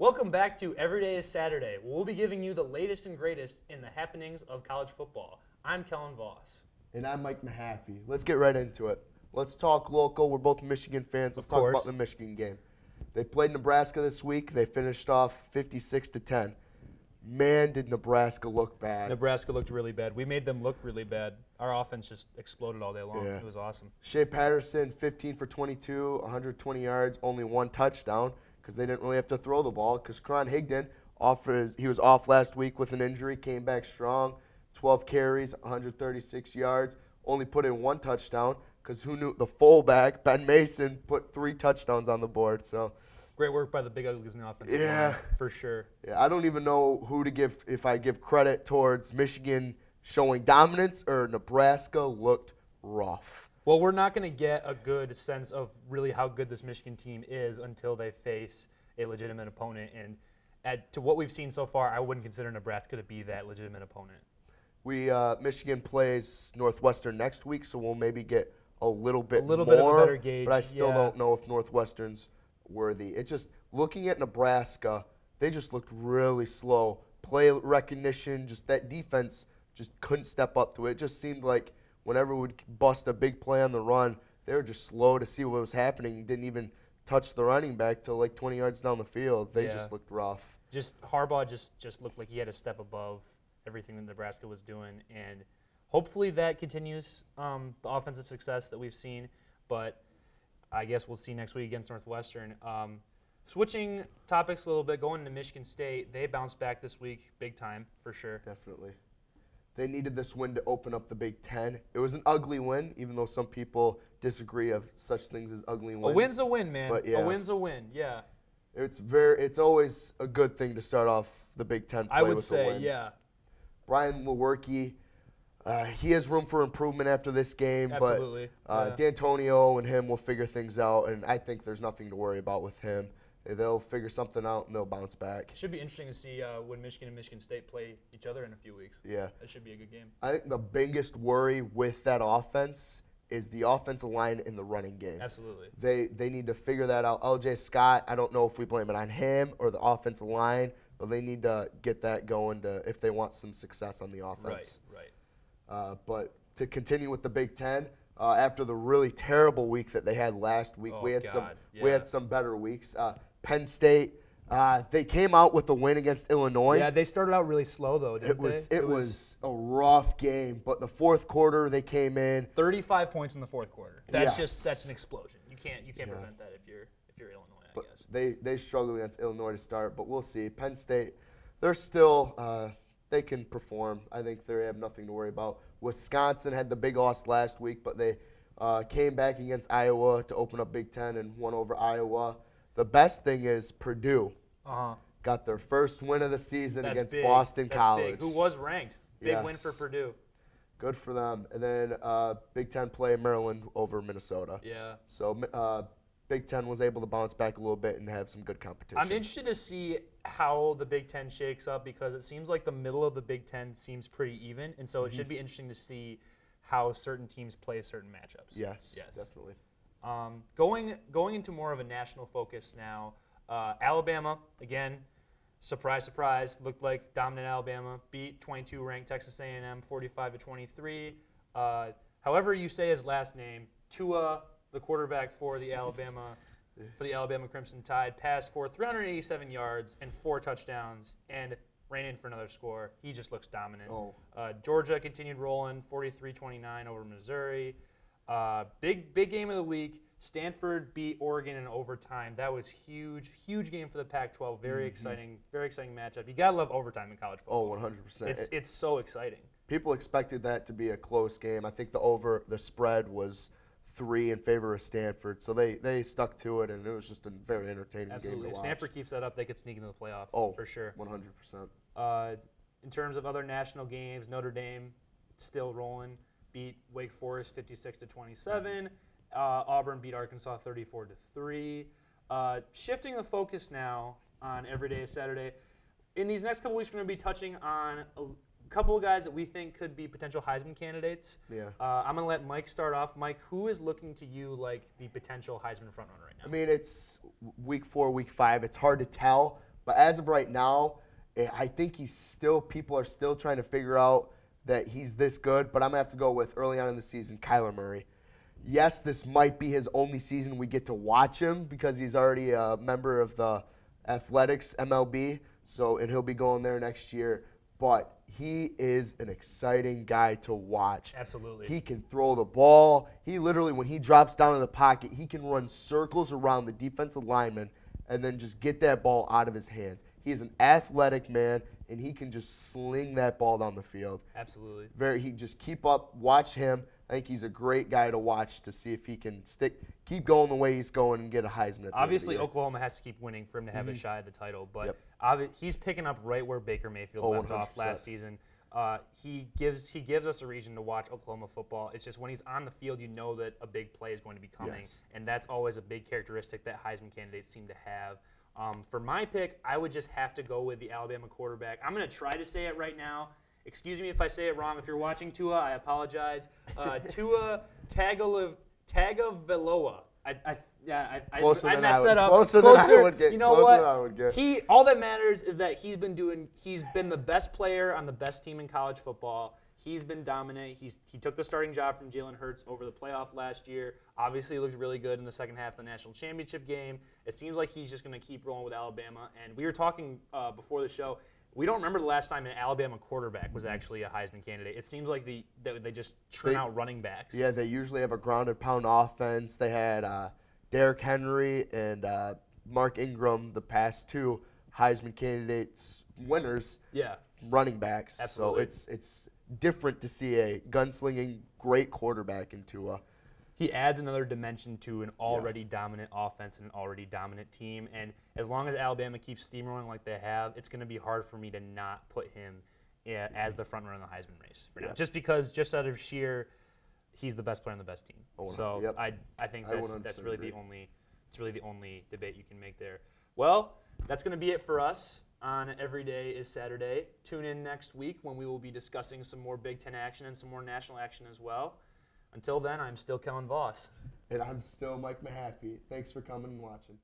Welcome back to Every Day is Saturday, where we'll be giving you the latest and greatest in the happenings of college football. I'm Kellen Voss. And I'm Mike Mahaffey. Let's get right into it. Let's talk local. We're both Michigan fans. Let's talk about the Michigan game. They played Nebraska this week. They finished off 56-10. Man, did Nebraska look bad. Nebraska looked really bad. We made them look really bad. Our offense just exploded all day long. Yeah. It was awesome. Shea Patterson, 15 for 22, 120 yards, only one touchdown because they didn't really have to throw the ball because Karan Higdon, he was off last week with an injury, came back strong, 12 carries, 136 yards, only put in one touchdown because who knew the fullback, Ben Mason, put 3 touchdowns on the board. So great work by the Big Uglies in the offensive line, for sure. Yeah, I don't even know who to give, if I give credit towards Michigan showing dominance or Nebraska looked rough. Well, we're not going to get a good sense of really how good this Michigan team is until they face a legitimate opponent. And to what we've seen so far, I wouldn't consider Nebraska to be that legitimate opponent. Michigan plays Northwestern next week, so we'll maybe get a little bit bit of a better gauge, but I still don't know if Northwestern's worthy. It's just looking at Nebraska, they just looked really slow. Play recognition, just that defense just couldn't step up to it. It just seemed like whenever we'd bust a big play on the run, they were just slow to see what was happening. Didn't even touch the running back till like 20 yards down the field. They just looked rough. Just Harbaugh just looked like he had a step above everything that Nebraska was doing, and hopefully that continues the offensive success that we've seen. But I guess we'll see next week against Northwestern. Switching topics a little bit, going to Michigan State, they bounced back this week big time for sure. Definitely. They needed this win to open up the Big Ten. It was an ugly win, even though some people disagree of such things as ugly wins. A win's a win, man. But yeah. A win's a win, yeah. It's always a good thing to start off the Big Ten play I would with say, a win. yeah. Brian Lewerke, he has room for improvement after this game. Absolutely. But D'Antonio and him will figure things out, and I think there's nothing to worry about with him. They'll figure something out, and they'll bounce back. It should be interesting to see when Michigan and Michigan State play each other in a few weeks. Yeah. That should be a good game. I think the biggest worry with that offense is the offensive line in the running game. Absolutely. They need to figure that out. LJ Scott, I don't know if we blame it on him or the offensive line, but they need to get that going if they want some success on the offense. Right. But to continue with the Big Ten, after the really terrible week that they had last week, we had some better weeks. Penn State, they came out with a win against Illinois. Yeah, they started out really slow though, didn't they? It was a rough game, but the fourth quarter they came in 35 points in the fourth quarter. That's Yes. that's an explosion. You can't prevent that if you're Illinois, I guess. They struggled against Illinois to start, but we'll see. Penn State, they're still they can perform. I think they have nothing to worry about. Wisconsin had the big loss last week, but they came back against Iowa to open up Big Ten and won over Iowa. The best thing is Purdue got their first win of the season against Boston College. Big. Who was ranked. Big win for Purdue. Good for them. And then Big Ten play Maryland over Minnesota. Yeah. So Big Ten was able to bounce back a little bit and have some good competition. I'm interested to see how the Big Ten shakes up because it seems like the middle of the Big Ten seems pretty even, and so it should be interesting to see how certain teams play certain matchups. Yes, definitely. Going into more of a national focus now, Alabama, again, surprise, surprise, looked like dominant Alabama, beat 22-ranked Texas A&M 45-23. However you say his last name, Tua, the quarterback for the Alabama Crimson Tide, passed for 387 yards and 4 touchdowns and ran in for another score. He just looks dominant. Georgia continued rolling 43-29 over Missouri. Big game of the week. Stanford beat Oregon in overtime. That was huge game for the Pac-12. Very exciting matchup. You gotta love overtime in college football. 100%. It's so exciting. People expected that to be a close game. I think the spread was 3 in favor of Stanford, so they stuck to it, and it was just a very entertaining game to watch. If Stanford keeps that up, they could sneak into the playoff. For sure. 100%. In terms of other national games, Notre Dame still rolling, beat Wake Forest 56-27. Auburn beat Arkansas 34-3. Shifting the focus now on Every Day is Saturday. In these next couple weeks, we're going to be touching on a couple of guys that we think could be potential Heisman candidates. Yeah. I'm going to let Mike start off. Mike, who is looking to you like the potential Heisman frontrunner right now? I mean, it's week 4, week 5. It's hard to tell, But as of right now, I think people are still trying to figure out that he's this good. But I'm going to have to go with early on in the season, Kyler Murray. Yes, this might be his only season we get to watch him because he's already a member of the Athletics MLB. And he'll be going there next year. But he is an exciting guy to watch. Absolutely. He can throw the ball. He literally, when he drops down in the pocket, he can run circles around the defensive lineman and then just get that ball out of his hands. He is an athletic man, and he can just sling that ball down the field. Absolutely. He just keep up, watch him. I think he's a great guy to watch to see if he can keep going the way he's going and get a Heisman. Obviously, Oklahoma has to keep winning for him to have a shot at the title, but he's picking up right where Baker Mayfield left 100%. off last season. He gives us a reason to watch Oklahoma football. It's just when he's on the field, you know that a big play is going to be coming, and that's always a big characteristic that Heisman candidates seem to have. For my pick, I would just have to go with the Alabama quarterback. I'm going to try to say it right now. Excuse me if I say it wrong. If you're watching Tua, I apologize. Tua Tagovailoa. I messed that up. Closer than I would get. You know what? All that matters is that he's been the best player on the best team in college football. He's been dominant. He took the starting job from Jalen Hurts over the playoff last year. Obviously, he looked really good in the second half of the national championship game. It seems like he's just going to keep rolling with Alabama. And we were talking before the show. We don't remember the last time an Alabama quarterback was actually a Heisman candidate. It seems like they just churn out running backs. Yeah, they usually have a grounded pound offense. They had Derrick Henry and Mark Ingram, the past two Heisman candidates winners. Yeah. Running backs. Absolutely. So it's different to see a gunslinging great quarterback in Tua. He adds another dimension to an already dominant offense and an already dominant team. And as long as Alabama keeps steamrolling like they have, it's going to be hard for me to not put him as the front runner in the Heisman race for now. Just out of sheer, he's the best player on the best team. I think that's really the only debate you can make there. Well, that's going to be it for us on Every Day is Saturday. Tune in next week when we will be discussing some more Big Ten action and some more national action as well. Until then, I'm still Kellen Voss. And I'm still Mike Mahaffey. Thanks for coming and watching.